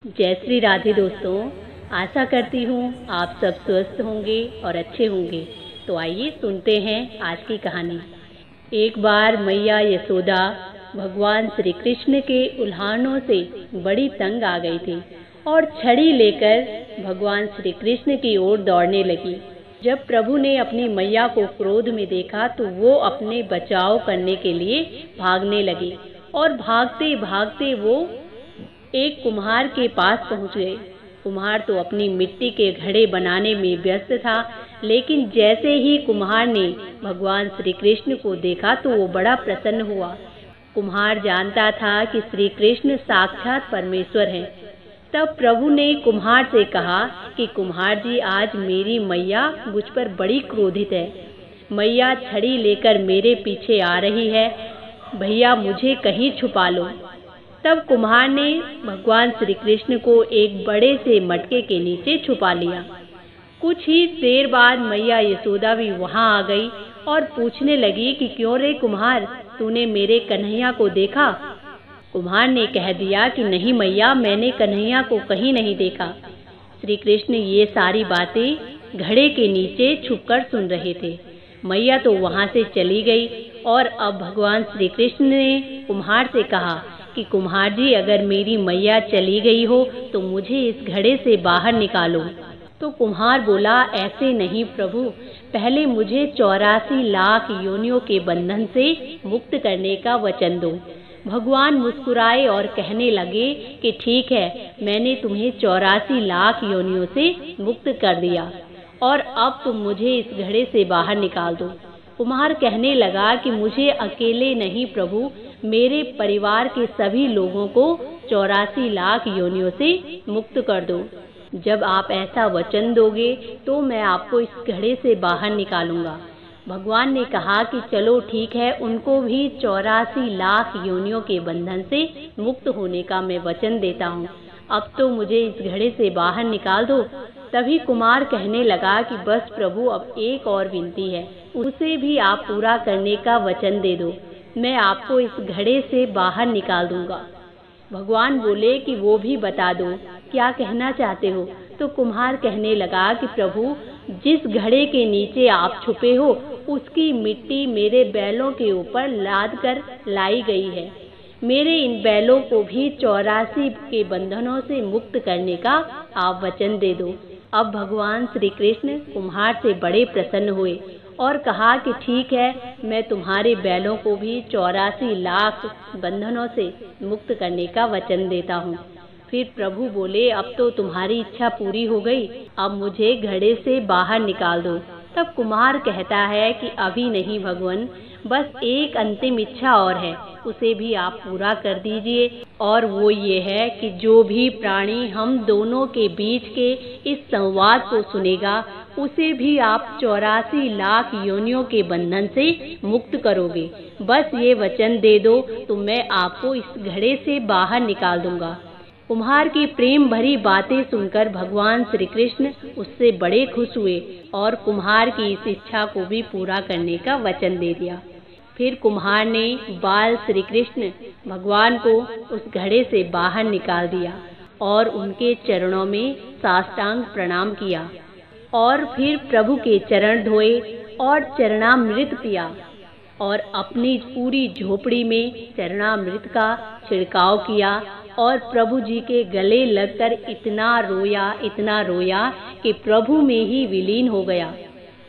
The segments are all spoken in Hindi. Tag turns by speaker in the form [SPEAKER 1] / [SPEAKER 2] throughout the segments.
[SPEAKER 1] जय श्री राधे दोस्तों। आशा करती हूँ आप सब स्वस्थ होंगे और अच्छे होंगे। तो आइए सुनते हैं आज की कहानी। एक बार मैया यशोदा भगवान श्री कृष्ण के उल्हानों से बड़ी तंग आ गई थी और छड़ी लेकर भगवान श्री कृष्ण की ओर दौड़ने लगी। जब प्रभु ने अपनी मैया को क्रोध में देखा तो वो अपने बचाव करने के लिए भागने लगी और भागते भागते वो एक कुम्हार के पास पहुंच गए। कुम्हार तो अपनी मिट्टी के घड़े बनाने में व्यस्त था, लेकिन जैसे ही कुम्हार ने भगवान श्री कृष्ण को देखा तो वो बड़ा प्रसन्न हुआ। कुम्हार जानता था कि श्री कृष्ण साक्षात परमेश्वर हैं। तब प्रभु ने कुम्हार से कहा कि कुम्हार जी, आज मेरी मैया मुझ पर बड़ी क्रोधित है। मैया छड़ी लेकर मेरे पीछे आ रही है, भैया मुझे कहीं छुपा लो। तब कुम्हार ने भगवान श्री कृष्ण को एक बड़े से मटके के नीचे छुपा लिया। कुछ ही देर बाद मैया यशोदा भी वहां आ गई और पूछने लगी कि क्यों रे कुम्हार, तूने मेरे कन्हैया को देखा? कुम्हार ने कह दिया कि नहीं मैया, मैंने कन्हैया को कहीं नहीं देखा। श्री कृष्ण ये सारी बातें घड़े के नीचे छुपकर सुन रहे थे। मैया तो वहां से चली गई और अब भगवान श्री कृष्ण ने कुम्हार से कहा कि कुम्हार जी, अगर मेरी मैया चली गई हो तो मुझे इस घड़े से बाहर निकालो। तो कुम्हार बोला, ऐसे नहीं प्रभु, पहले मुझे 84 लाख योनियों के बंधन से मुक्त करने का वचन दो। भगवान मुस्कुराए और कहने लगे कि ठीक है, मैंने तुम्हें 84 लाख योनियों से मुक्त कर दिया और अब तुम मुझे इस घड़े से बाहर निकाल दो। कुम्हार कहने लगा कि मुझे अकेले नहीं प्रभु, मेरे परिवार के सभी लोगों को 84 लाख योनियों से मुक्त कर दो। जब आप ऐसा वचन दोगे तो मैं आपको इस घड़े से बाहर निकालूंगा। भगवान ने कहा कि चलो ठीक है, उनको भी 84 लाख योनियों के बंधन से मुक्त होने का मैं वचन देता हूँ। अब तो मुझे इस घड़े से बाहर निकाल दो। तभी कुमार कहने लगा कि बस प्रभु, अब एक और विनती है, उसे भी आप पूरा करने का वचन दे दो, मैं आपको इस घड़े से बाहर निकाल दूंगा। भगवान बोले कि वो भी बता दो, क्या कहना चाहते हो? तो कुम्हार कहने लगा कि प्रभु, जिस घड़े के नीचे आप छुपे हो उसकी मिट्टी मेरे बैलों के ऊपर लाद कर लाई गई है। मेरे इन बैलों को भी 84 के बंधनों से मुक्त करने का आप वचन दे दो। अब भगवान श्री कृष्ण कुम्हार से बड़े प्रसन्न हुए और कहा कि ठीक है, मैं तुम्हारे बैलों को भी 84 लाख बंधनों से मुक्त करने का वचन देता हूँ। फिर प्रभु बोले, अब तो तुम्हारी इच्छा पूरी हो गई, अब मुझे घड़े से बाहर निकाल दो। तब कुम्हार कहता है कि अभी नहीं भगवान, बस एक अंतिम इच्छा और है, उसे भी आप पूरा कर दीजिए। और वो ये है कि जो भी प्राणी हम दोनों के बीच के इस संवाद को सुनेगा उसे भी आप 84 लाख योनियों के बंधन से मुक्त करोगे। बस ये वचन दे दो तो मैं आपको इस घड़े से बाहर निकाल दूंगा। कुम्हार की प्रेम भरी बातें सुनकर भगवान श्री कृष्ण उससे बड़े खुश हुए और कुम्हार की इस इच्छा को भी पूरा करने का वचन दे दिया। फिर कुम्हार ने बाल श्री कृष्ण भगवान को उस घड़े से बाहर निकाल दिया और उनके चरणों में साष्टांग प्रणाम किया और फिर प्रभु के चरण धोए और चरणामृत पिया और अपनी पूरी झोपड़ी में चरणामृत का छिड़काव किया और प्रभु जी के गले लगकर इतना रोया कि प्रभु में ही विलीन हो गया।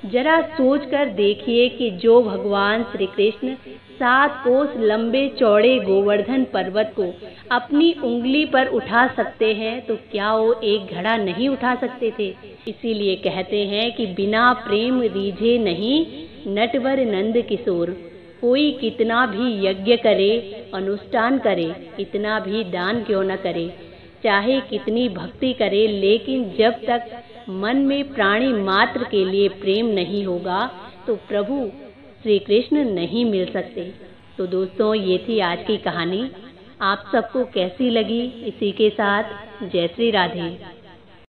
[SPEAKER 1] जरा सोचकर देखिए कि जो भगवान श्री कृष्ण 7 कोस लंबे चौड़े गोवर्धन पर्वत को अपनी उंगली पर उठा सकते हैं तो क्या वो एक घड़ा नहीं उठा सकते थे? इसीलिए कहते हैं कि बिना प्रेम रीझे नहीं नटवर नंद किशोर। कोई कितना भी यज्ञ करे, अनुष्ठान करे, इतना भी दान क्यों न करे, चाहे कितनी भक्ति करे, लेकिन जब तक मन में प्राणी मात्र के लिए प्रेम नहीं होगा तो प्रभु श्री कृष्ण नहीं मिल सकते। तो दोस्तों, ये थी आज की कहानी। आप सबको कैसी लगी? इसी के साथ जय श्री राधे।